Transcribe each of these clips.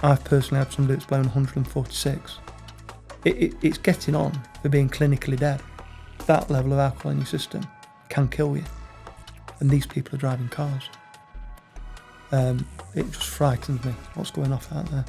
I've personally had somebody that's blown 146. It's getting on for being clinically dead. That level of alcohol in your system can kill you. And these people are driving cars. It just frightens me what's going off out there.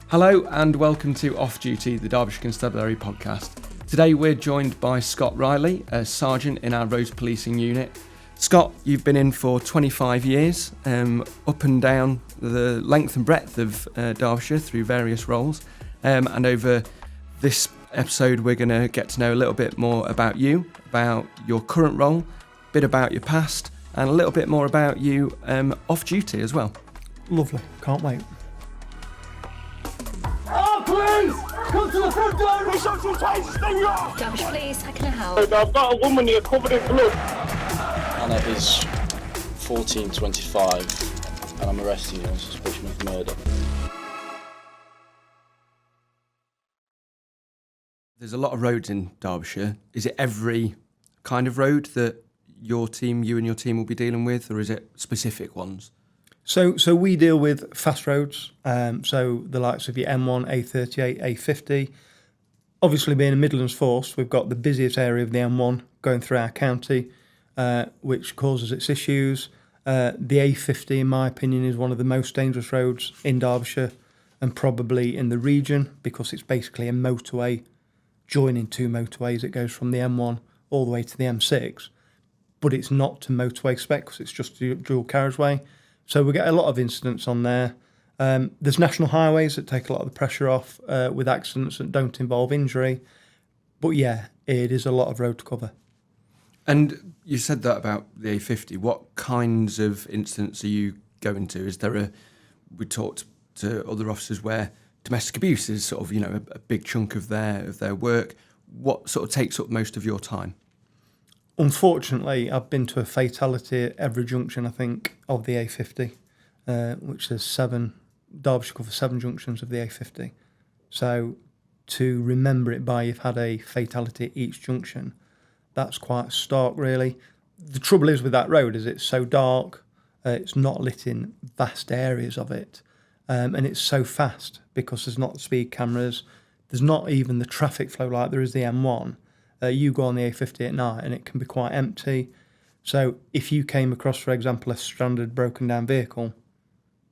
Hello and welcome to Off Duty, the Derbyshire Constabulary podcast. Today we're joined by Scott Riley, a sergeant in our roads policing unit. Scott, you've been in for 25 years, up and down the length and breadth of Derbyshire through various roles. And over this episode we're going to get to know a little bit more about you, about your current role, a bit about your past, and a little bit more about you off duty as well. Lovely, can't wait. Oh, please! Come to the front door! We shot some tasers, thing you are! Derbyshire Police, how can I help? I've got a woman here covered in blood. Anna is 1425 and I'm arresting you on suspicion of murder. There's a lot of roads in Derbyshire. Is it every kind of road that you and your team will be dealing with, or is it specific ones? So we deal with fast roads, so the likes of your M1, A38, A50. Obviously, being a Midlands force, we've got the busiest area of the M1 going through our county, which causes its issues. The A50, in my opinion, is one of the most dangerous roads in Derbyshire and probably in the region, because it's basically a motorway joining two motorways. It goes from the M1 all the way to the M6, but it's not to motorway spec because it's just a dual carriageway. So we get a lot of incidents on there. There's national highways that take a lot of the pressure off with accidents that don't involve injury. But yeah, it is a lot of road to cover. And you said that about the A50. What kinds of incidents are you going to? Is there we talked to other officers where domestic abuse is sort of, a big chunk of their work. What sort of takes up most of your time? Unfortunately, I've been to a fatality at every junction, I think, of the A50, which there's 7. Derbyshire covers 7 junctions of the A50. So to remember it by you've had a fatality at each junction, that's quite stark, really. The trouble is with that road is it's so dark, it's not lit in vast areas of it, and it's so fast because there's not speed cameras, there's not even the traffic flow like there is the M1. You go on the A50 at night and it can be quite empty. So if you came across, for example, a stranded, broken down vehicle,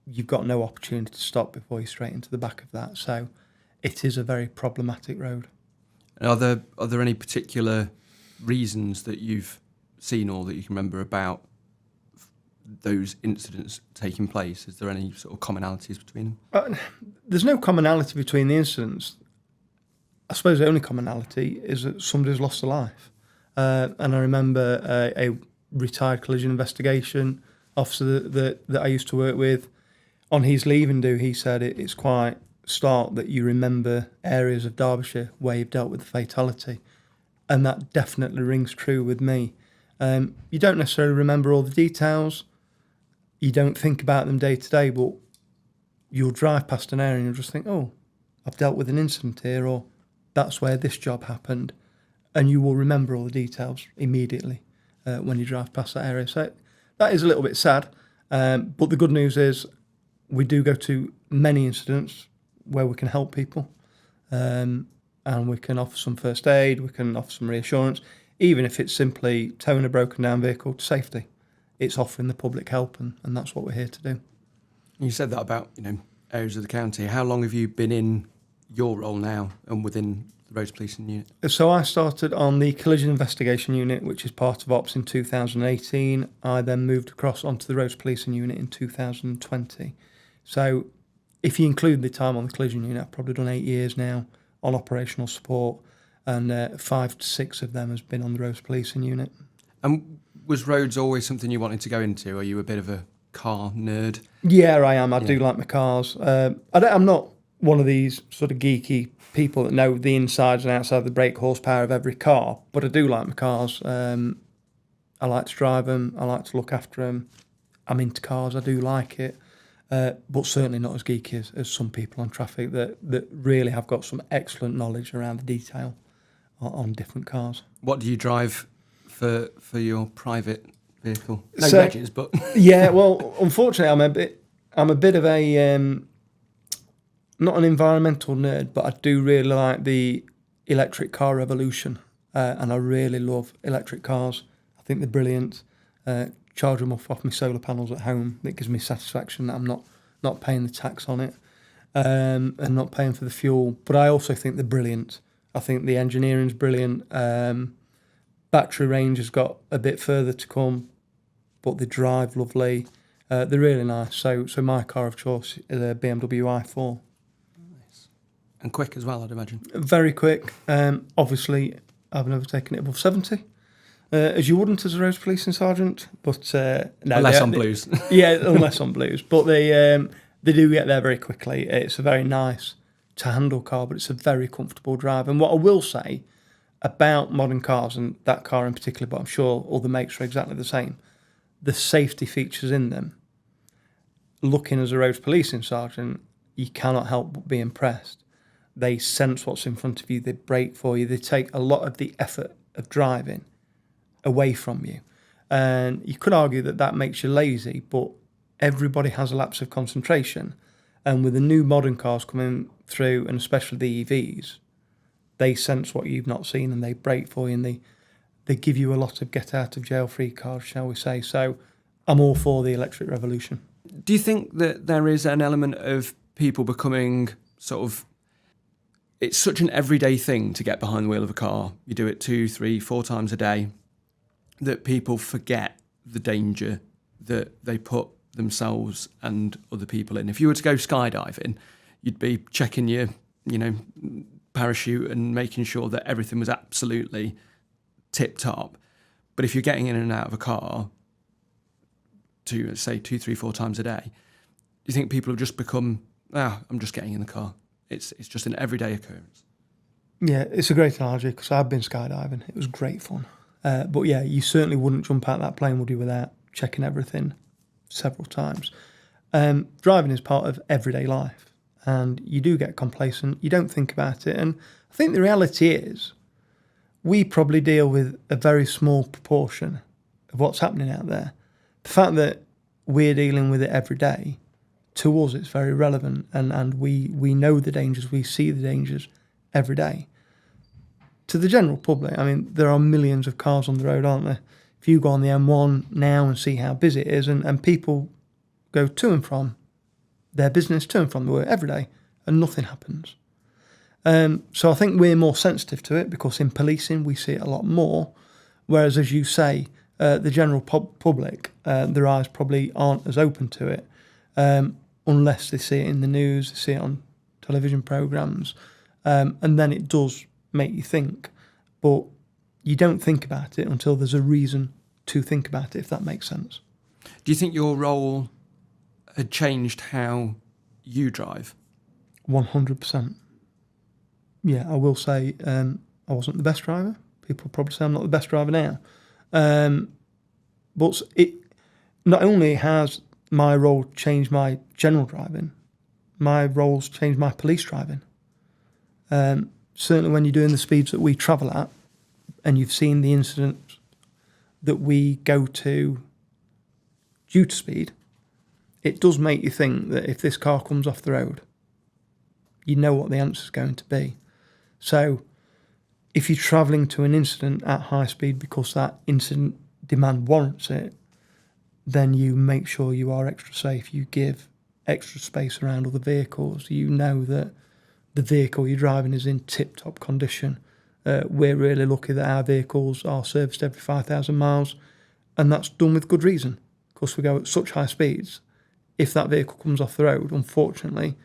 you've got no opportunity to stop before you're straight into the back of that. So it is a very problematic road. Are there any particular reasons that you've seen or that you can remember about those incidents taking place? Is there any sort of commonalities between them? There's no commonality between the incidents. I suppose the only commonality is that somebody's lost a life. And I remember a retired collision investigation officer that I used to work with. On his leaving do, he said it's quite stark that you remember areas of Derbyshire where you've dealt with a fatality. And that definitely rings true with me. You don't necessarily remember all the details. You don't think about them day to day, but you'll drive past an area and you'll just think, oh, I've dealt with an incident here, or that's where this job happened, and you will remember all the details immediately when you drive past that area. So that is a little bit sad, but the good news is we do go to many incidents where we can help people, and we can offer some first aid, we can offer some reassurance, even if it's simply towing a broken down vehicle to safety. It's offering the public help, and that's what we're here to do. You said that about areas of the county. How long have you been in your role now and within the roads policing unit? So I started on the collision investigation unit, which is part of Ops, in 2018. I then moved across onto the roads policing unit in 2020. So if you include the time on the collision unit, I've probably done 8 years now on operational support, and 5 to 6 of them has been on the roads policing unit. And was roads always something you wanted to go into? Are you a bit of a car nerd? Yeah, I am. I do like my cars. I'm not one of these sort of geeky people that know the insides and outside the brake horsepower of every car, but I do like my cars. I like to drive them. I like to look after them. I'm into cars. I do like it, but certainly not as geeky as some people on traffic that really have got some excellent knowledge around the detail on different cars. What do you drive for your private vehicle? No wedges, but yeah. Well, unfortunately, I'm a bit of a not an environmental nerd, but I do really like the electric car revolution, and I really love electric cars. I think they're brilliant. Charge them off my solar panels at home. It gives me satisfaction that I'm not paying the tax on it, and not paying for the fuel. But I also think they're brilliant. I think the engineering's brilliant. Battery range has got a bit further to come, but they drive lovely. They're really nice. So my car of choice is a BMW i4. Nice. And quick as well, I'd imagine. Very quick. Obviously, I've never taken it above 70. As you wouldn't as a road policing sergeant, but no, unless on blues. Yeah, unless on blues. But they do get there very quickly. It's a very nice to handle car, but it's a very comfortable drive. And what I will say about modern cars, and that car in particular, but I'm sure all the makes are exactly the same, the safety features in them, looking as a road policing sergeant, you cannot help but be impressed. They sense what's in front of you, they brake for you, they take a lot of the effort of driving away from you. And you could argue that makes you lazy, but everybody has a lapse of concentration. And with the new modern cars coming through, and especially the EVs, they sense what you've not seen and they brake for you, and they give you a lot of get out of jail free cards, shall we say. So I'm all for the electric revolution. Do you think that there is an element of people becoming sort of, it's such an everyday thing to get behind the wheel of a car, you do it 2, 3, 4 times a day, that people forget the danger that they put themselves and other people in? If you were to go skydiving, you'd be checking your, parachute and making sure that everything was absolutely tip top. But if you're getting in and out of a car to say 2, 3, 4 times a day, do you think people have just become, I'm just getting in the car? It's just an everyday occurrence. Yeah, it's a great analogy because I've been skydiving. It was great fun. But yeah, you certainly wouldn't jump out that plane, would you, without checking everything several times. Driving is part of everyday life, and you do get complacent. You don't think about it. And I think the reality is we probably deal with a very small proportion of what's happening out there. The fact that we're dealing with it every day, to us it's very relevant, and we know the dangers, we see the dangers every day. To the general public, I mean, there are millions of cars on the road, aren't there? If you go on the M1 now and see how busy it is, and people go to and from their business, to and from the work every day, and nothing happens. So I think we're more sensitive to it because in policing we see it a lot more, whereas, as you say, the general public, their eyes probably aren't as open to it, unless they see it in the news, they see it on television programmes, and then it does make you think, but you don't think about it until there's a reason to think about it, if that makes sense. Do you think your role had changed how you drive? 100%. Yeah, I will say I wasn't the best driver. People probably say I'm not the best driver now. But it not only has my role changed my general driving, my role's changed my police driving. Certainly when you're doing the speeds that we travel at, and you've seen the incidents that we go to due to speed, it does make you think that if this car comes off the road, you know what the answer is going to be. So if you're travelling to an incident at high speed because that incident demand warrants it, then you make sure you are extra safe. You give extra space around other vehicles. You know that the vehicle you're driving is in tip-top condition. We're really lucky that our vehicles are serviced every 5,000 miles, and that's done with good reason, because we go at such high speeds. If that vehicle comes off the road, unfortunately,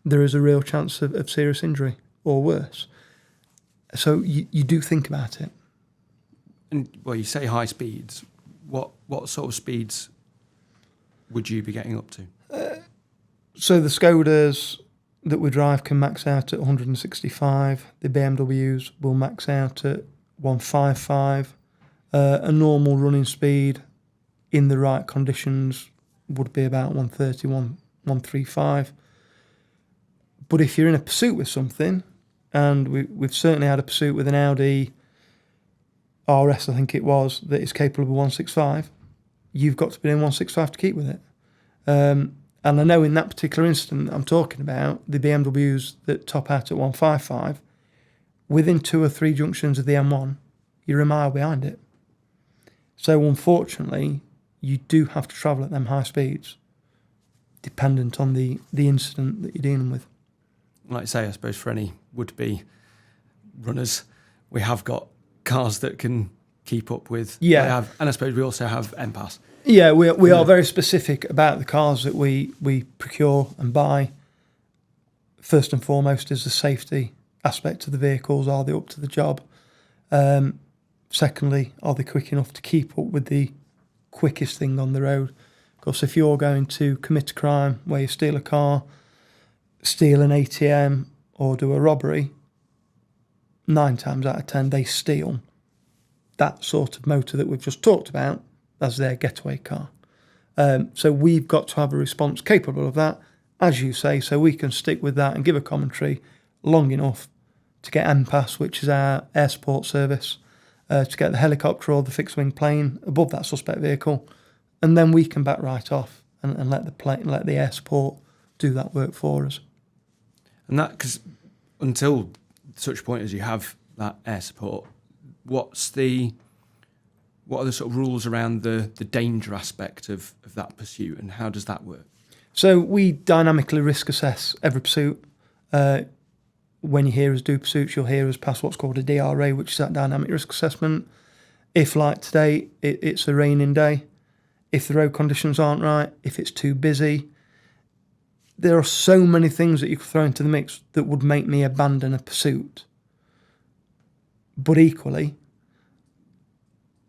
there is a real chance of serious injury or worse. So you do think about it. And, well, you say high speeds. What sort of speeds would you be getting up to? So the Skodas that we drive can max out at 165. The BMWs will max out at 155. A normal running speed in the right conditions would be about 130, 135. But if you're in a pursuit with something, and we've certainly had a pursuit with an Audi RS, I think it was, that is capable of 165, you've got to be in 165 to keep with it. And I know in that particular incident I'm talking about, the BMWs that top out at 155, within 2 or 3 junctions of the M1, you're a mile behind it. So unfortunately, you do have to travel at them high speeds, dependent on the incident that you're dealing with. Like I say, I suppose for any would-be runners, we have got cars that can keep up with. Yeah. And I suppose we also have MPAS. Yeah, we are very specific about the cars that we procure and buy. First and foremost is the safety aspect of the vehicles. Are they up to the job? Secondly, are they quick enough to keep up with the quickest thing on the road? Of course, if you're going to commit a crime where you steal a car, steal an ATM, or do a robbery, 9 times out of 10 they steal that sort of motor that we've just talked about as their getaway car. So we've got to have a response capable of that, as you say, so we can stick with that and give a commentary long enough to get MPAS, which is our air support service, to get the helicopter or the fixed-wing plane above that suspect vehicle, and then we can back right off and let the air support do that work for us. And that, because until such point as you have that air support, what are the sort of rules around the danger aspect of that pursuit, and how does that work? So we dynamically risk assess every pursuit. When you hear us do pursuits, you'll hear us pass what's called a DRA, which is that dynamic risk assessment. If, like today, it's a raining day, if the road conditions aren't right, if it's too busy, there are so many things that you could throw into the mix that would make me abandon a pursuit. But equally,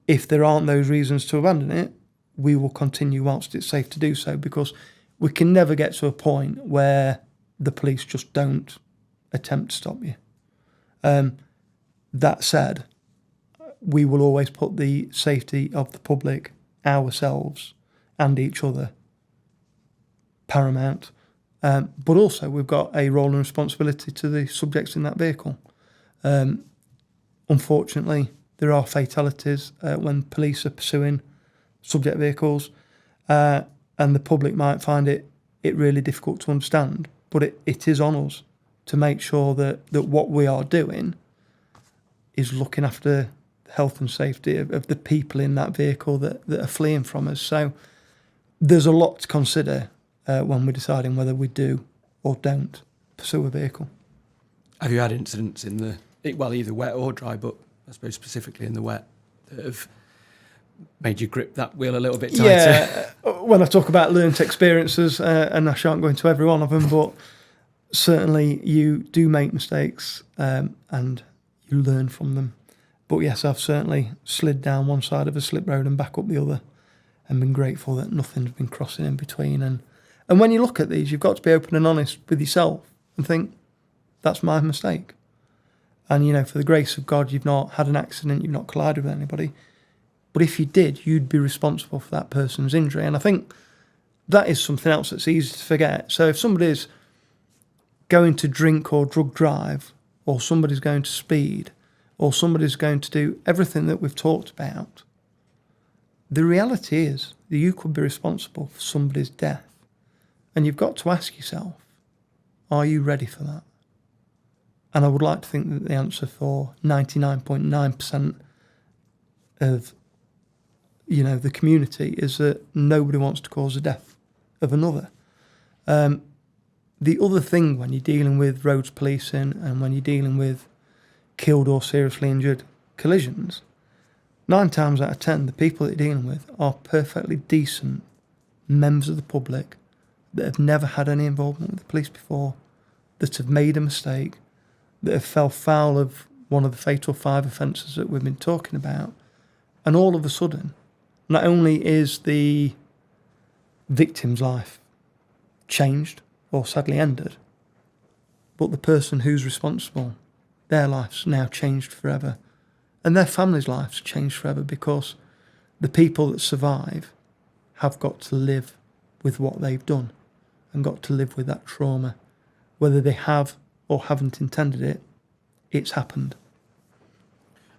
if there aren't those reasons to abandon it, we will continue whilst it's safe to do so, because we can never get to a point where the police just don't attempt to stop you. That said, we will always put the safety of the public, ourselves and each other paramount. But also we've got a role and responsibility to the subjects in that vehicle. Unfortunately, there are fatalities when police are pursuing subject vehicles, and the public might find it really difficult to understand, but it is on us to make sure that what we are doing is looking after the health and safety of the people in that vehicle that are fleeing from us. So there's a lot to consider when we're deciding whether we do or don't pursue a vehicle. Have you had incidents in either wet or dry, but I suppose specifically in the wet, that have made you grip that wheel a little bit tighter? Yeah, when I talk about learnt experiences, and I shan't go into every one of them, but certainly you do make mistakes and you learn from them. But yes, I've certainly slid down one side of a slip road and back up the other, and been grateful that nothing's been crossing in between. And when you look at these, you've got to be open and honest with yourself and think, that's my mistake. And, for the grace of God, you've not had an accident, you've not collided with anybody. But if you did, you'd be responsible for that person's injury. And I think that is something else that's easy to forget. So if somebody's going to drink or drug drive, or somebody's going to speed, or somebody's going to do everything that we've talked about, the reality is that you could be responsible for somebody's death. And you've got to ask yourself, are you ready for that? And I would like to think that the answer for 99.9% of, the community is that nobody wants to cause the death of another. The other thing when you're dealing with roads policing and when you're dealing with killed or seriously injured collisions, 9 times out of 10, the people that you're dealing with are perfectly decent members of the public that have never had any involvement with the police before, that have made a mistake, that have fell foul of one of the fatal 5 offences that we've been talking about. And all of a sudden, not only is the victim's life changed or sadly ended, but the person who's responsible, their life's now changed forever. And their family's life's changed forever, because the people that survive have got to live with what they've done and got to live with that trauma. Whether they have or haven't intended it, it's happened.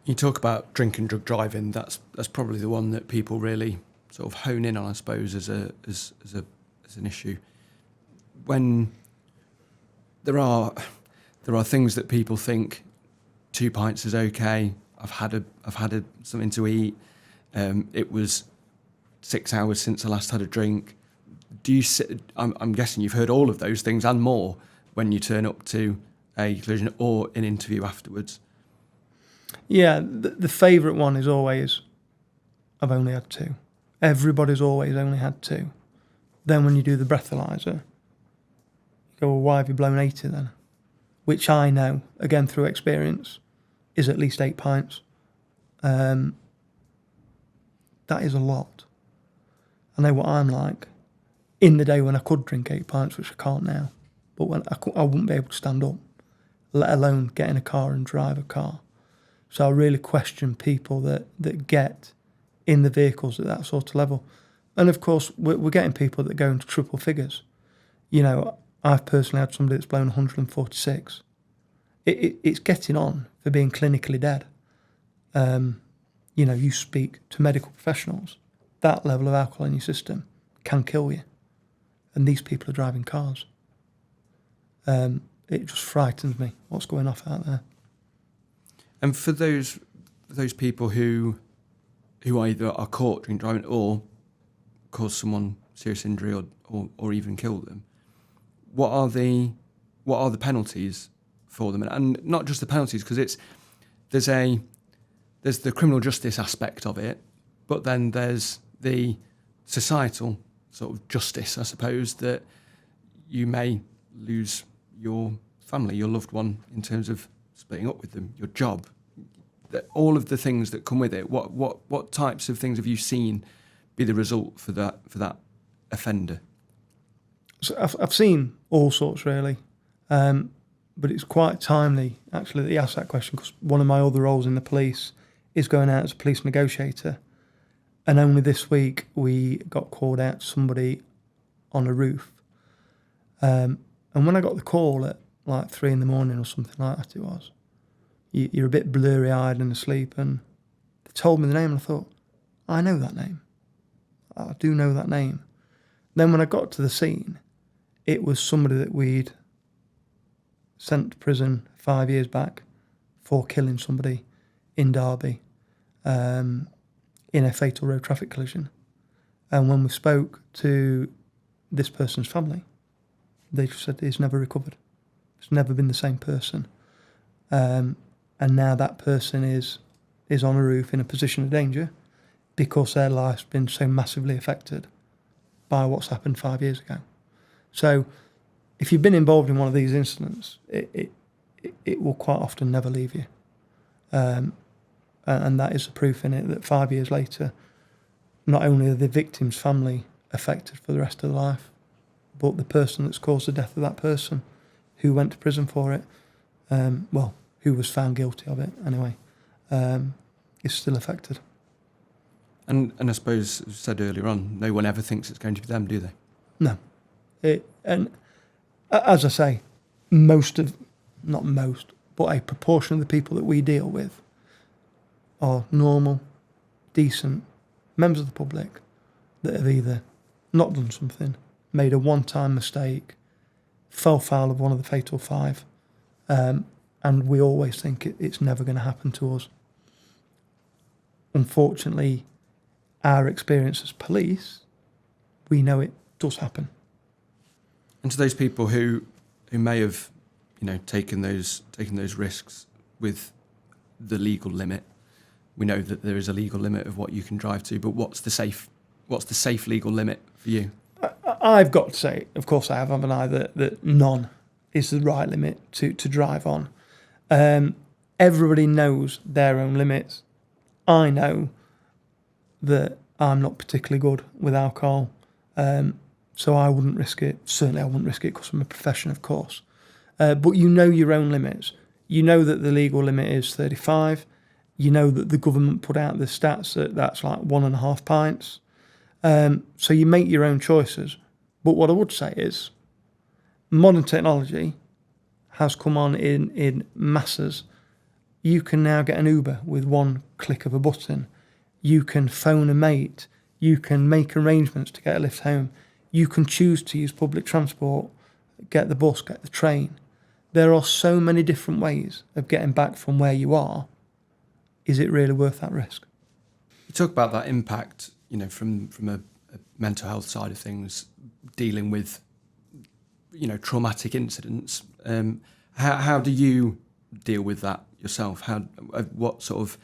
You talk about drink and drug driving. That's probably the one that people really sort of hone in on, I suppose, as an issue. when there are things that people think 2 pints is okay. I've had something to eat. It was 6 hours since I last had a drink. I'm guessing you've heard all of those things and more when you turn up to a collision or an interview afterwards. Yeah, the favourite one is always, I've only had 2. Everybody's always only had 2. Then when you do the breathalyzer, you go, well, why have you blown 80 then? Which I know, again through experience, is at least 8 pints. That is a lot. I know what I'm like. In the day when I could drink 8 pints, which I can't now, but when I wouldn't be able to stand up, let alone get in a car and drive a car. So I really question people that get in the vehicles at that sort of level. And of course, we're getting people that go into triple figures. You know, I've personally had somebody that's blown 146. It's getting on for being clinically dead. You know, you speak to medical professionals, that level of alcohol in your system can kill you. And these people are driving cars. It just frightens me what's going off out there. And for those people who either are caught drink driving or cause someone serious injury or even kill them, what are the penalties for them? And not just the penalties, because there's the criminal justice aspect of it, but then there's the societal sort of justice, I suppose, that you may lose your family, your loved one, in terms of splitting up with them, your job, all of the things that come with it. What types of things have you seen be the result for that offender? So I've seen all sorts, really, but it's quite timely actually that you asked that question, because one of my other roles in the police is going out as a police negotiator, and only this week we got called out to somebody on a roof, and when I got the call at like 3 a.m. or something like that, it was, you're a bit blurry-eyed and asleep, and they told me the name, and I thought, I know that name. I do know that name. Then when I got to the scene, it was somebody that we'd sent to prison 5 years back for killing somebody in Derby in a fatal road traffic collision. And when we spoke to this person's family, they just said he's never recovered. It's never been the same person. And now that person is on a roof in a position of danger because their life's been so massively affected by what's happened 5 years ago. So if you've been involved in one of these incidents, it will quite often never leave you. And that is the proof in it that 5 years later, not only are the victim's family affected for the rest of their life, but the person that's caused the death of that person, who went to prison for it, who was found guilty of it anyway, is still affected. And I suppose, as you said earlier on, no one ever thinks it's going to be them, do they? No. And as I say, not most, but a proportion of the people that we deal with are normal, decent members of the public that have either not done something, made a one-time mistake, fell foul of one of the fatal 5, and we always think it's never going to happen to us. Unfortunately, our experience as police, we know it does happen. And to those people who may have, taken those risks with the legal limit, we know that there is a legal limit of what you can drive to, but what's the safe legal limit for you? I've got to say, of course I have, haven't I, that none is the right limit to drive on. Everybody knows their own limits. I know that I'm not particularly good with alcohol, so I wouldn't risk it. Certainly I wouldn't risk it because I'm a profession, of course. But you know your own limits. You know that the legal limit is 35. You know that the government put out the stats that's like 1.5 pints. So you make your own choices. But what I would say is modern technology has come on in masses. You can now get an Uber with one click of a button. You can phone a mate. You can make arrangements to get a lift home. You can choose to use public transport get the bus, get the train. There are so many different ways of getting back from where you are. Is it really worth that risk? You talk about that impact, from a mental health side of things, dealing with, traumatic incidents. How do you deal with that yourself? What sort of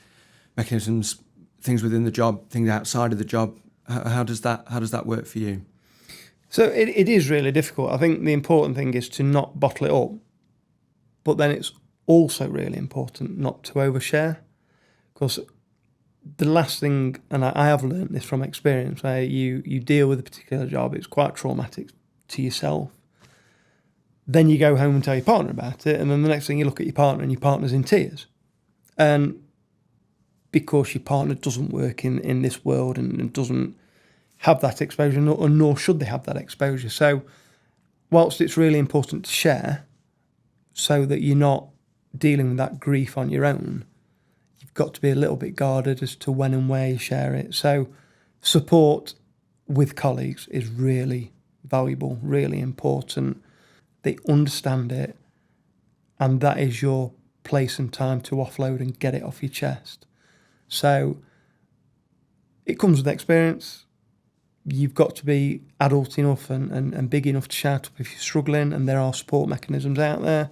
mechanisms, things within the job, things outside of the job? How does that work for you? So it is really difficult. I think the important thing is to not bottle it up, but then it's also really important not to overshare, because the last thing, and I have learned this from experience, where you deal with a particular job, it's quite traumatic to yourself. Then you go home and tell your partner about it, and then the next thing you look at your partner and your partner's in tears. And because your partner doesn't work in this world and doesn't have that exposure, nor should they have that exposure. So whilst it's really important to share so that you're not dealing with that grief on your own, you've got to be a little bit guarded as to when and where you share it. So support with colleagues is really valuable, really important. They understand it, and that is your place and time to offload and get it off your chest. So it comes with experience. You've got to be adult enough and big enough to shout up if you're struggling, and there are support mechanisms out there.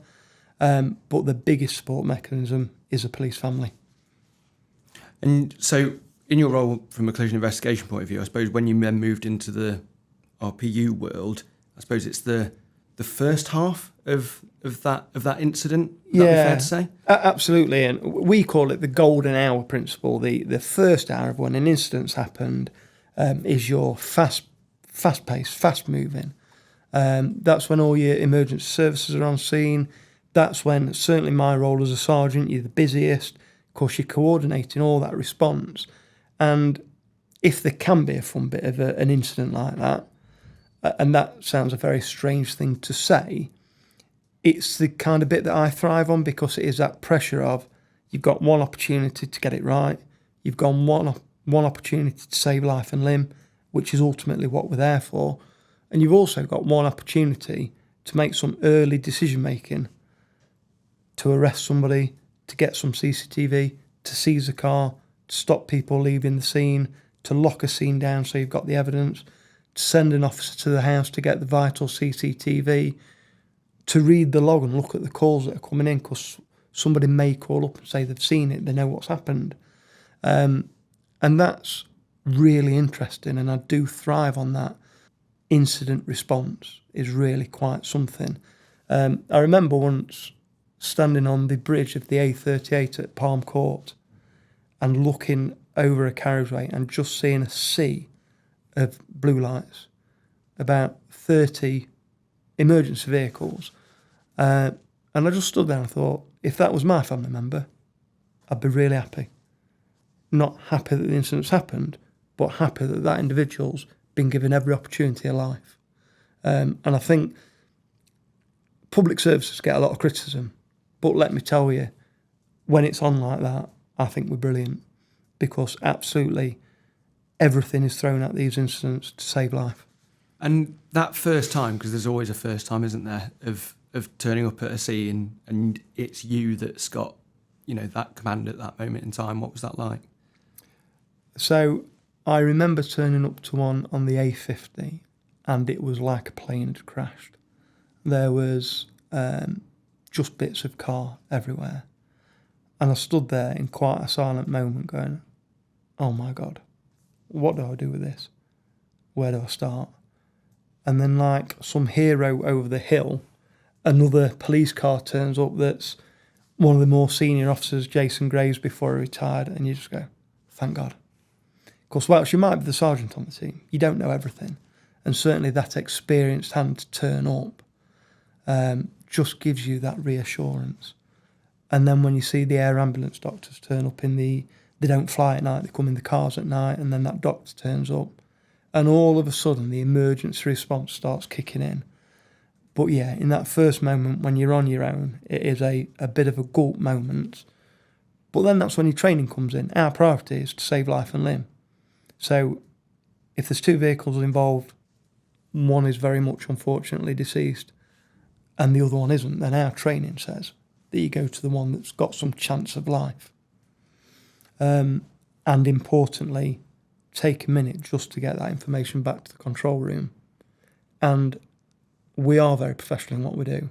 But the biggest support mechanism is a police family. And so in your role from a collision investigation point of view, I suppose when you then moved into the RPU world, I suppose it's the first half of that incident. Would that be fair to say? Absolutely. And we call it the golden hour principle. The first hour of when an incident's happened is your fast-paced, fast-moving. That's when all your emergency services are on scene. That's when, certainly my role as a sergeant, you're the busiest. Of course, you're coordinating all that response. And if there can be a fun bit of an incident like that, and that sounds a very strange thing to say, it's the kind of bit that I thrive on, because it is that pressure of you've got one opportunity to get it right, you've got one opportunity to save life and limb, which is ultimately what we're there for, and you've also got one opportunity to make some early decision making, to arrest somebody, to get some CCTV, to seize a car, to stop people leaving the scene, to lock a scene down so you've got the evidence, to send an officer to the house to get the vital CCTV, to read the log and look at the calls that are coming in, because somebody may call up and say they've seen it, they know what's happened. And that's really interesting, and I do thrive on that. Incident response is really quite something. I remember once standing on the bridge of the A38 at Palm Court and looking over a carriageway and just seeing a sea of blue lights, about 30 emergency vehicles. And I just stood there and thought, if that was my family member, I'd be really happy. Not happy that the incident's happened, but happy that that individual's been given every opportunity of life. And I think public services get a lot of criticism, but let me tell you, when it's on like that, I think we're brilliant, because absolutely everything is thrown at these incidents to save life. And that first time, because there's always a first time, isn't there, of turning up at a scene and it's you that's got, that command at that moment in time. What was that like? So I remember turning up to one on the A50, and it was like a plane had crashed. There was just bits of car everywhere. And I stood there in quite a silent moment going, oh my God, what do I do with this? Where do I start? And then, like some hero over the hill, another police car turns up that's one of the more senior officers, Jason Graves, before he retired, and you just go, thank God. Because whilst you might be the sergeant on the team, you don't know everything. And certainly that experienced hand to turn up just gives you that reassurance. And then when you see the air ambulance doctors turn up they don't fly at night, they come in the cars at night, and then that doctor turns up, and all of a sudden the emergency response starts kicking in. But yeah, in that first moment when you're on your own, it is a bit of a gulp moment. But then that's when your training comes in. Our priority is to save life and limb. So if there's two vehicles involved, one is very much unfortunately deceased, and the other one isn't, then our training says that you go to the one that's got some chance of life. And importantly, take a minute just to get that information back to the control room. And we are very professional in what we do.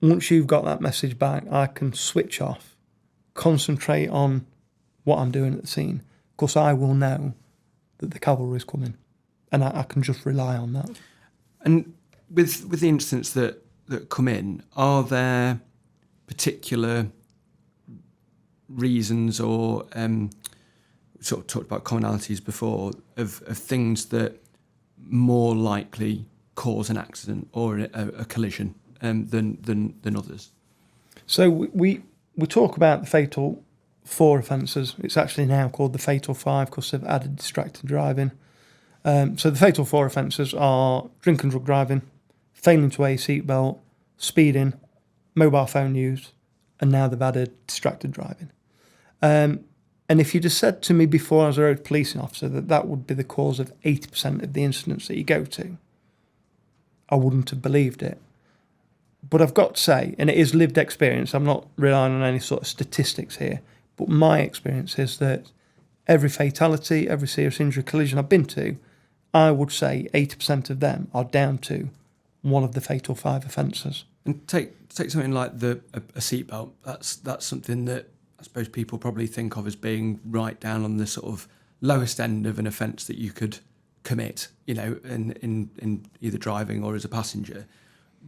Once you've got that message back, I can switch off, concentrate on what I'm doing at the scene, because I will know that the cavalry is coming, and I can just rely on that. And with the incidents that come in, are there particular reasons or sort of talked about commonalities before of things that more likely cause an accident or a collision than others? So we talk about the fatal 4 offences. It's actually now called the fatal 5 because they've added distracted driving. So the fatal 4 offences are drink and drug driving, failing to wear a seatbelt, speeding, mobile phone use, and now they've added distracted driving. And if you'd have said to me before I was a road policing officer that would be the cause of 80% of the incidents that you go to, I wouldn't have believed it. But I've got to say, and it is lived experience, I'm not relying on any sort of statistics here, but my experience is that every fatality, every serious injury collision I've been to, I would say 80% of them are down to one of the fatal 5 offences. And take something like a seatbelt. That's something that I suppose people probably think of as being right down on the sort of lowest end of an offence that you could commit, in either driving or as a passenger.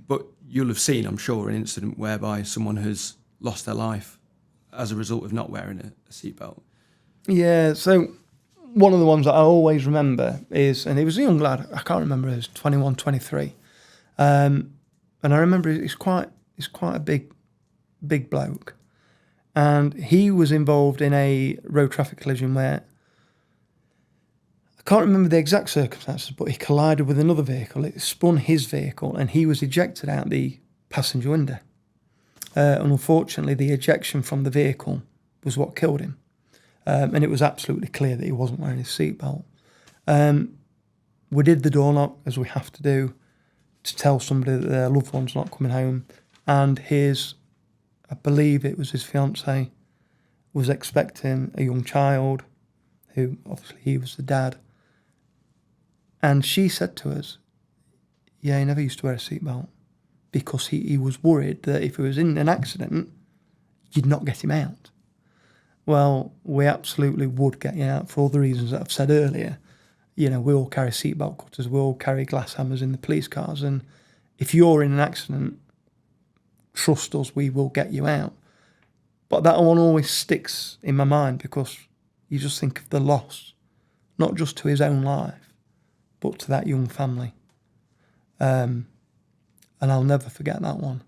But you'll have seen, I'm sure, an incident whereby someone has lost their life as a result of not wearing a seatbelt. Yeah, so one of the ones that I always remember is, and he was a young lad, I can't remember, he was 21, 23. And I remember he's quite a big bloke. And he was involved in a road traffic collision where, I can't remember the exact circumstances, but he collided with another vehicle. It spun his vehicle and he was ejected out the passenger window. And unfortunately, the ejection from the vehicle was what killed him. And it was absolutely clear that he wasn't wearing his seatbelt. We did the door knock, as we have to do, to tell somebody that their loved one's not coming home. And I believe it was his fiancée, was expecting a young child, who obviously he was the dad. And she said to us, yeah, he never used to wear a seatbelt because he was worried that if he was in an accident, you'd not get him out. Well, we absolutely would get you out for all the reasons that I've said earlier. We all carry seatbelt cutters, we all carry glass hammers in the police cars, and if you're in an accident, trust us, we will get you out. But that one always sticks in my mind because you just think of the loss, not just to his own life, but to that young family. And I'll never forget that one,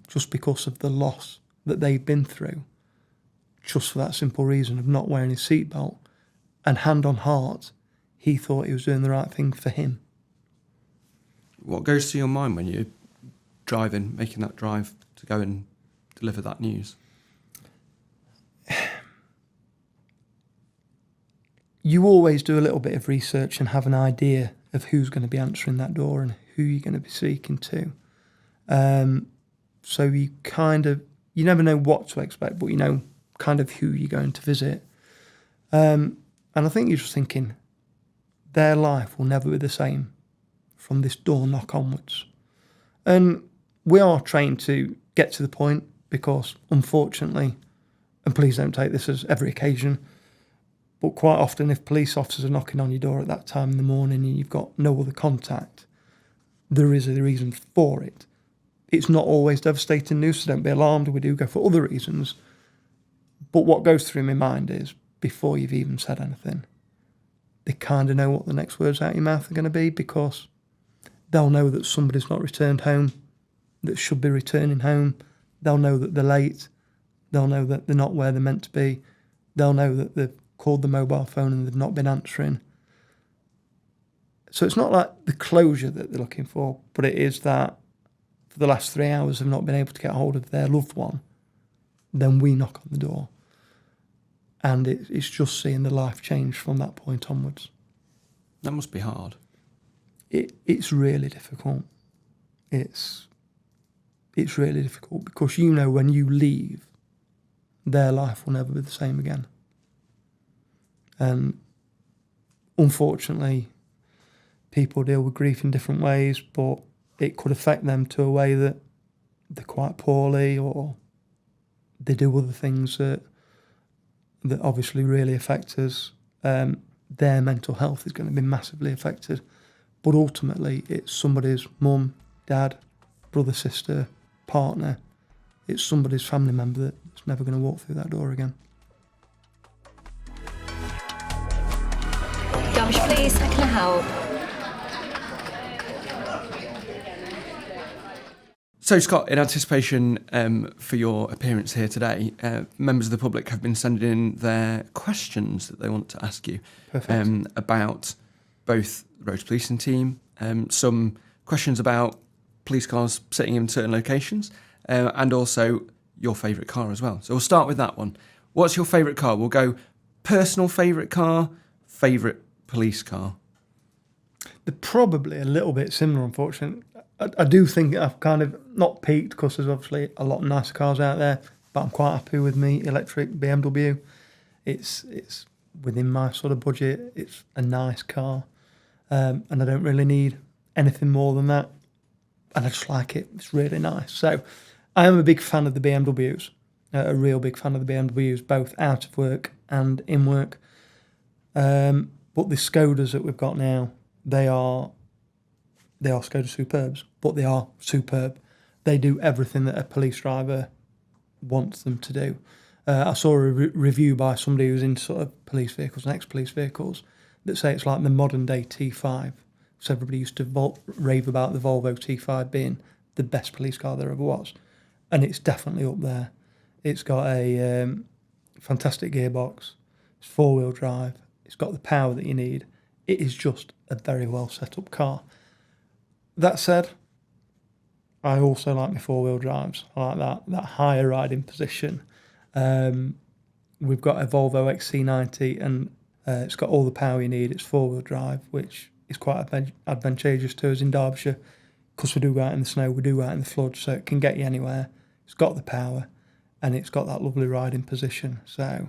just because of the loss that they've been through, just for that simple reason of not wearing his seatbelt. And hand on heart, he thought he was doing the right thing for him. What goes through your mind when you're driving, making that drive to go and deliver that news? You always do a little bit of research and have an idea of who's going to be answering that door and who you're going to be speaking to. So you never know what to expect, but you know kind of who you're going to visit. And I think you're just thinking, their life will never be the same from this door knock onwards. And we are trained to get to the point because, unfortunately, and please don't take this as every occasion, but quite often if police officers are knocking on your door at that time in the morning and you've got no other contact, there is a reason for it. It's not always devastating news, so don't be alarmed. We do go for other reasons. But what goes through my mind is, before you've even said anything, they kind of know what the next words out of your mouth are going to be because they'll know that somebody's not returned home that should be returning home. They'll know that they're late. They'll know that they're not where they're meant to be. They'll know that they've called the mobile phone and they've not been answering. So it's not like the closure that they're looking for, but it is that for the last 3 hours they've not been able to get hold of their loved one. Then we knock on the door. And it's just seeing the life change from that point onwards. That must be hard. It's really difficult. It's it's really difficult because you know when you leave, their life will never be the same again. And unfortunately, people deal with grief in different ways, but it could affect them to a way that they're quite poorly, or they do other things that obviously really affect us. Their mental health is going to be massively affected. But ultimately, it's somebody's mum, dad, brother, sister, partner. It's somebody's family member that's never going to walk through that door again. Derbyshire Police, how can I help? So, Scott, in anticipation for your appearance here today, members of the public have been sending in their questions that they want to ask you about both the road policing team, some questions about police cars sitting in certain locations, and also your favourite car as well. So we'll start with that one. What's your favourite car? We'll go personal favourite car, favourite police car. They're probably a little bit similar, unfortunately. I do think I've kind of not peaked because there's obviously a lot of nicer cars out there, but I'm quite happy with me electric BMW. It's within my sort of budget. It's a nice car, and I don't really need anything more than that. And I just like it. It's really nice. So I am a big fan of the BMWs, a real big fan of the BMWs, both out of work and in work. But the Skodas that we've got now, they are Skoda Superbs, but they are superb. They do everything that a police driver wants them to do. I saw a review by somebody who's into sort of police vehicles and ex-police vehicles that say it's like the modern day T5. So everybody used to rave about the Volvo T5 being the best police car there ever was. And it's definitely up there. It's got a fantastic gearbox. It's four-wheel drive. It's got the power that you need. It is just a very well set up car. That said, I also like my four-wheel drives. I like that higher riding position. We've got a Volvo XC90 and it's got all the power you need. It's four-wheel drive, which is quite advantageous to us in Derbyshire because we do go out in the snow, we do go out in the flood, so it can get you anywhere. It's got the power and it's got that lovely riding position. So,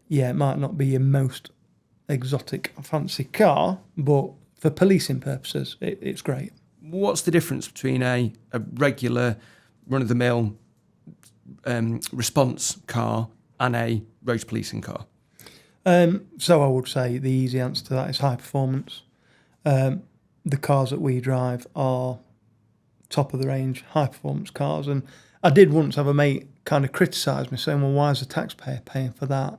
yeah, it might not be your most exotic fancy car, but for policing purposes, it's great. What's the difference between a regular run-of-the-mill response car and a road policing car? So I would say the easy answer to that is high performance. The cars that we drive are top of the range, high performance cars. And I did once have a mate kind of criticise me, saying, well, why is the taxpayer paying for that?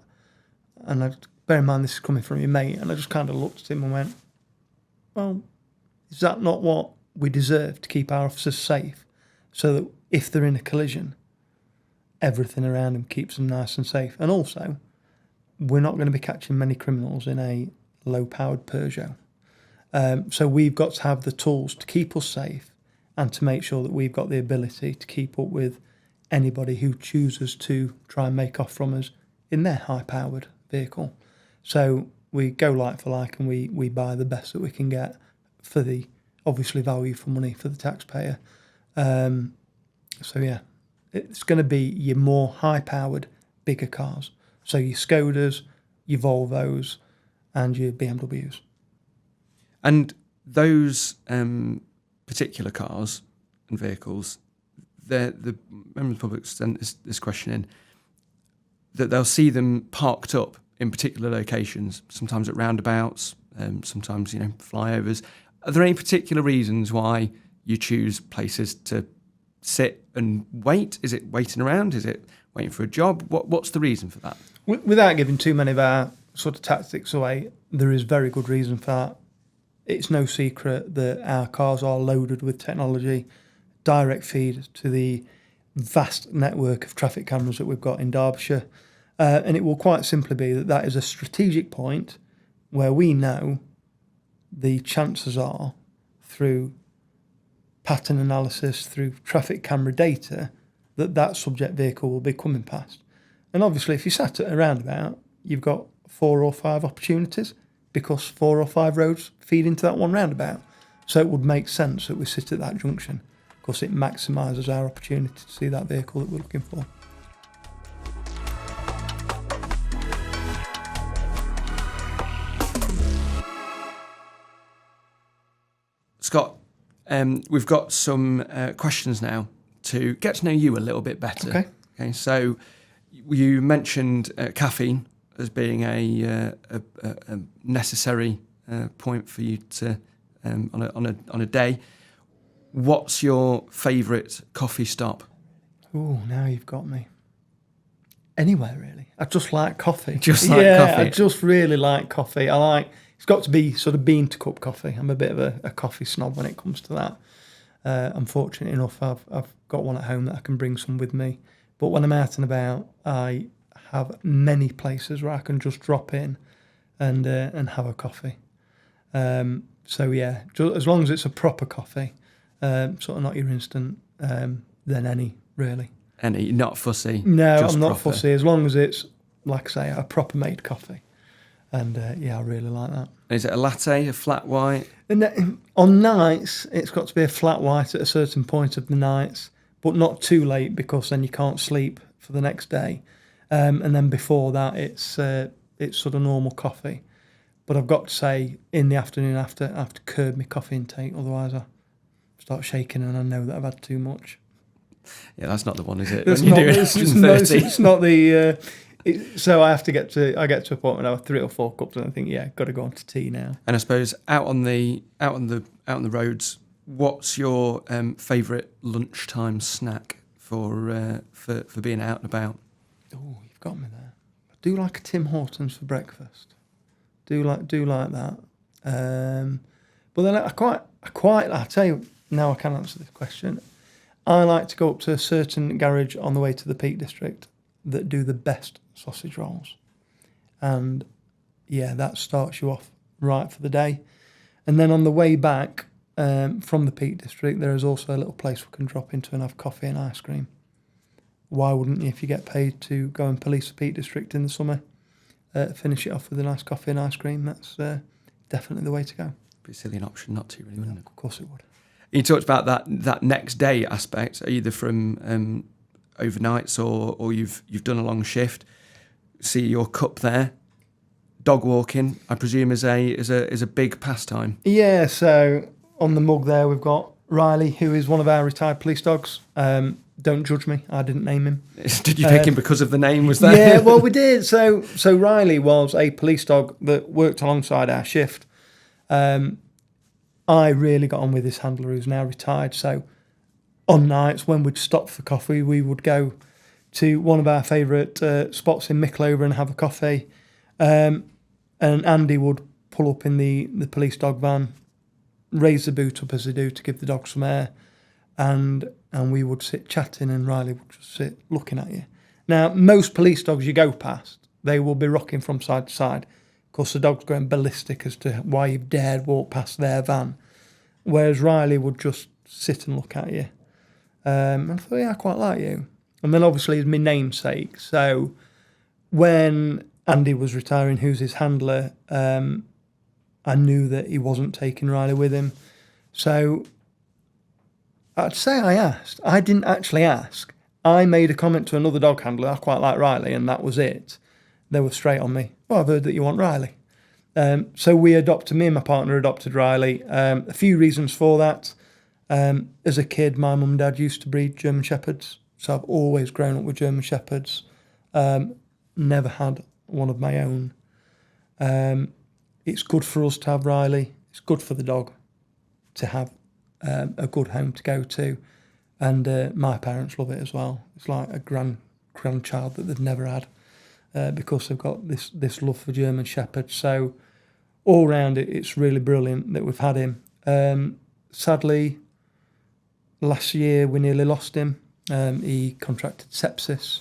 And bear in mind, this is coming from your mate. And I just kind of looked at him and went, well, is that not what we deserve to keep our officers safe? So that if they're in a collision, everything around them keeps them nice and safe. And also, we're not going to be catching many criminals in a low-powered Peugeot. So we've got to have the tools to keep us safe and to make sure that we've got the ability to keep up with anybody who chooses to try and make off from us in their high-powered vehicle. So we go like for like and we buy the best that we can get for the, obviously, value for money for the taxpayer. So yeah, it's going to be your more high-powered, bigger cars. So your Skodas, your Volvos and your BMWs. And those particular cars and vehicles, the members of the public sent this question in, that they'll see them parked up in particular locations, sometimes at roundabouts, sometimes, flyovers. Are there any particular reasons why you choose places to sit and wait? Is it waiting around? Is it waiting for a job? What's the reason for that? Without giving too many of our sort of tactics away, there is very good reason for that. It's no secret that our cars are loaded with technology, direct feed to the vast network of traffic cameras that we've got in Derbyshire. And it will quite simply be that is a strategic point where we know the chances are, through pattern analysis, through traffic camera data, that subject vehicle will be coming past. And obviously, if you sat at a roundabout, you've got 4 or 5 opportunities because 4 or 5 roads feed into that one roundabout. So it would make sense that we sit at that junction course, it maximises our opportunity to see that vehicle that we're looking for. Scott, we've got some questions now to get to know you a little bit better. Okay. So you mentioned caffeine as being a necessary point for you to on a day. What's your favourite coffee stop? Oh, now you've got me. Anywhere really. I just like coffee. Just like coffee. I just really like coffee. It's got to be sort of bean to cup coffee. I'm a bit of a coffee snob when it comes to that. I'm fortunate enough I've got one at home that I can bring some with me. But when I'm out and about, I have many places where I can just drop in and have a coffee. So yeah, as long as it's a proper coffee, sort of not your instant, then any really. Any, not fussy. No, just I'm not proper. fussy. As long as it's, like I say, a proper made coffee. And yeah, I really like that. Is it a latte, a flat white? And on nights, it's got to be a flat white at a certain point of the nights, but not too late because then you can't sleep for the next day. And then before that, it's sort of normal coffee. But I've got to say, in the afternoon, I have to curb my coffee intake, otherwise I start shaking and I know that I've had too much. Yeah, that's not the one, is it? It's when not, you're doing it's 130. it's not the... so I get to a point when I have 3 or 4 cups and I think, yeah, got to go on to tea now. And I suppose out on the roads, what's your favourite lunchtime snack for being out and about? Oh, you've got me there. I do like a Tim Hortons for breakfast. Do like that. But then I'll tell you now. I can answer this question. I like to go up to a certain garage on the way to the Peak District that do the best sausage rolls, and yeah, that starts you off right for the day. And then on the way back from the Peak District, there is also a little place we can drop into and have coffee and ice cream. Why wouldn't you if you get paid to go and police the Peak District in the summer? Finish it off with a nice coffee and ice cream. That's definitely the way to go. Be a silly an option not to, really, wouldn't it? Of course it would. You talked about that next day aspect, either from overnights or you've done a long shift. See your cup there. Dog walking, I presume, is a big pastime. Yeah. So on the mug there, we've got Riley, who is one of our retired police dogs. Don't judge me, I didn't name him. Did you pick him because of the name? Was that? Yeah, well, we did. So Riley was a police dog that worked alongside our shift. I really got on with this handler who's now retired. So on nights when we'd stop for coffee, we would go to one of our favourite spots in Mickleover and have a coffee. And Andy would pull up in the police dog van, raise the boot up as they do to give the dog some air, and we would sit chatting and Riley would just sit looking at you. Now, most police dogs you go past, they will be rocking from side to side. Of course, the dog's going ballistic as to why you've dared walk past their van, whereas Riley would just sit and look at you. And I thought, yeah, I quite like you. And then obviously he's my namesake. So when Andy was retiring, who's his handler, I knew that he wasn't taking Riley with him. So I'd say I asked. I didn't actually ask. I made a comment to another dog handler, I quite like Riley, and that was it. They were straight on me. Oh, I've heard that you want Riley. So me and my partner adopted Riley. A few reasons for that. As a kid, my mum and dad used to breed German Shepherds. So I've always grown up with German Shepherds. Never had one of my own. It's good for us to have Riley. It's good for the dog to have a good home to go to. And my parents love it as well. It's like a grandchild that they've never had because they've got this love for German Shepherds. So all round it's really brilliant that we've had him. Sadly, last year we nearly lost him. He contracted sepsis.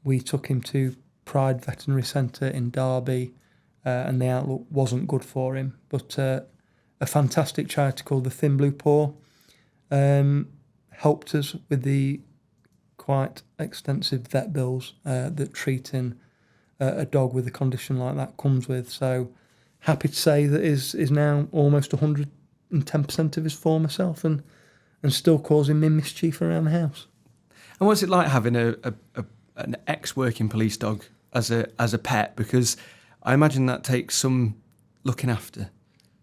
We took him to Pride Veterinary Centre in Derby, and the outlook wasn't good for him. But a fantastic charity called the Thin Blue Paw helped us with the quite extensive vet bills that treating a dog with a condition like that comes with. So happy to say that is now almost 110% of his former self, and and still causing me mischief around the house. And what's it like having an ex-working police dog as a pet? Because I imagine that takes some looking after.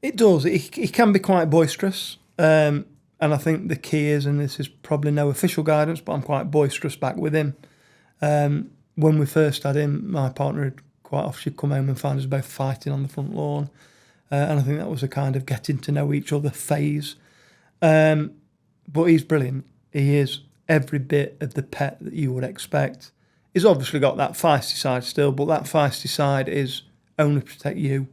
It does. He can be quite boisterous. And I think the key is, and this is probably no official guidance, but I'm quite boisterous back with him. When we first had him, my partner had quite often she'd come home and find us both fighting on the front lawn. And I think that was a kind of getting to know each other phase. But he's brilliant. He is every bit of the pet that you would expect. He's obviously got that feisty side still, but that feisty side is only to protect you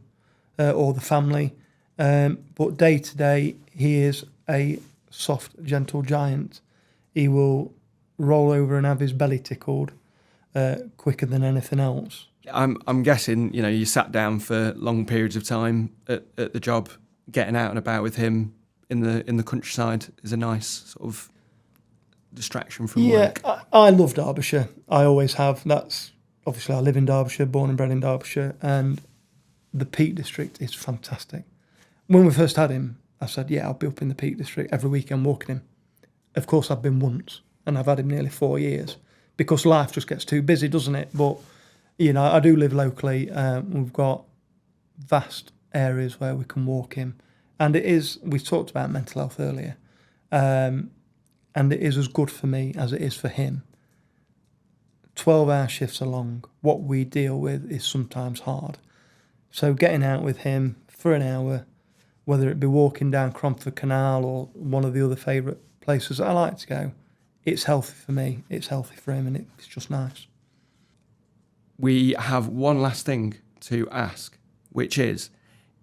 or the family. But day to day, he is a soft, gentle giant. He will roll over and have his belly tickled quicker than anything else. I'm guessing, you sat down for long periods of time at the job. Getting out and about with him in the countryside is a nice sort of distraction from work. Yeah, I love Derbyshire. I always have. That's obviously I live in Derbyshire, born and bred in Derbyshire, and the Peak District is fantastic. When we first had him, I said, yeah, I'll be up in the Peak District every weekend walking him. Of course, I've been once, and I've had him nearly 4 years because life just gets too busy, doesn't it? But I do live locally. We've got vast areas where we can walk him, and it is. We talked about mental health earlier. And it is as good for me as it is for him. 12-hour shifts are long. What we deal with is sometimes hard. So getting out with him for an hour, whether it be walking down Cromford Canal or one of the other favourite places that I like to go, it's healthy for me, it's healthy for him, and it's just nice. We have one last thing to ask, which is,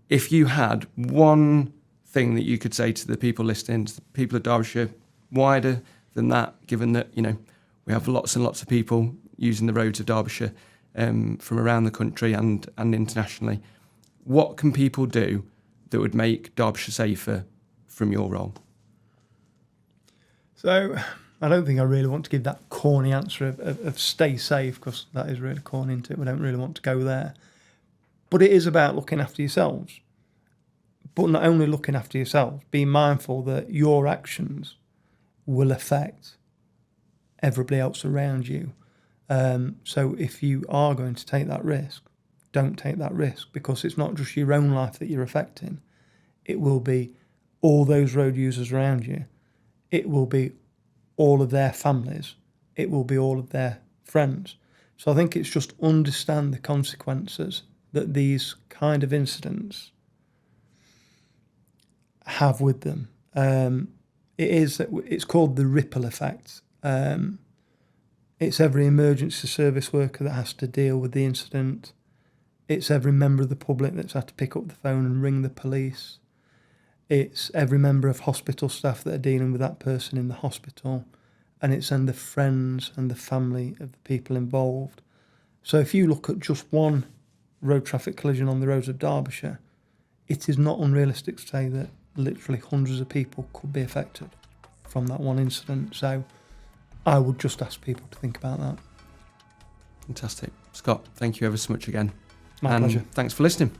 if you had one thing that you could say to the people listening, to the people of Derbyshire, wider than that, given that we have lots and lots of people using the roads of Derbyshire from around the country and internationally, what can people do that would make Derbyshire safer from your role? So I don't think I really want to give that corny answer of stay safe, because that is really corny, isn't it? We don't really want to go there. But it is about looking after yourselves. But not only looking after yourselves, being mindful that your actions will affect everybody else around you. So if you are going to take that risk, don't take that risk, because it's not just your own life that you're affecting. It will be all those road users around you. It will be all of their families. It will be all of their friends. So I think it's just understand the consequences that these kind of incidents have with them. It's called the ripple effect. It's every emergency service worker that has to deal with the incident. It's every member of the public that's had to pick up the phone and ring the police. It's every member of hospital staff that are dealing with that person in the hospital. And it's the friends and the family of the people involved. So if you look at just one road traffic collision on the roads of Derbyshire, it is not unrealistic to say that literally hundreds of people could be affected from that one incident. So I would just ask people to think about that. Fantastic. Scott, thank you ever so much again. My pleasure. Thanks for listening.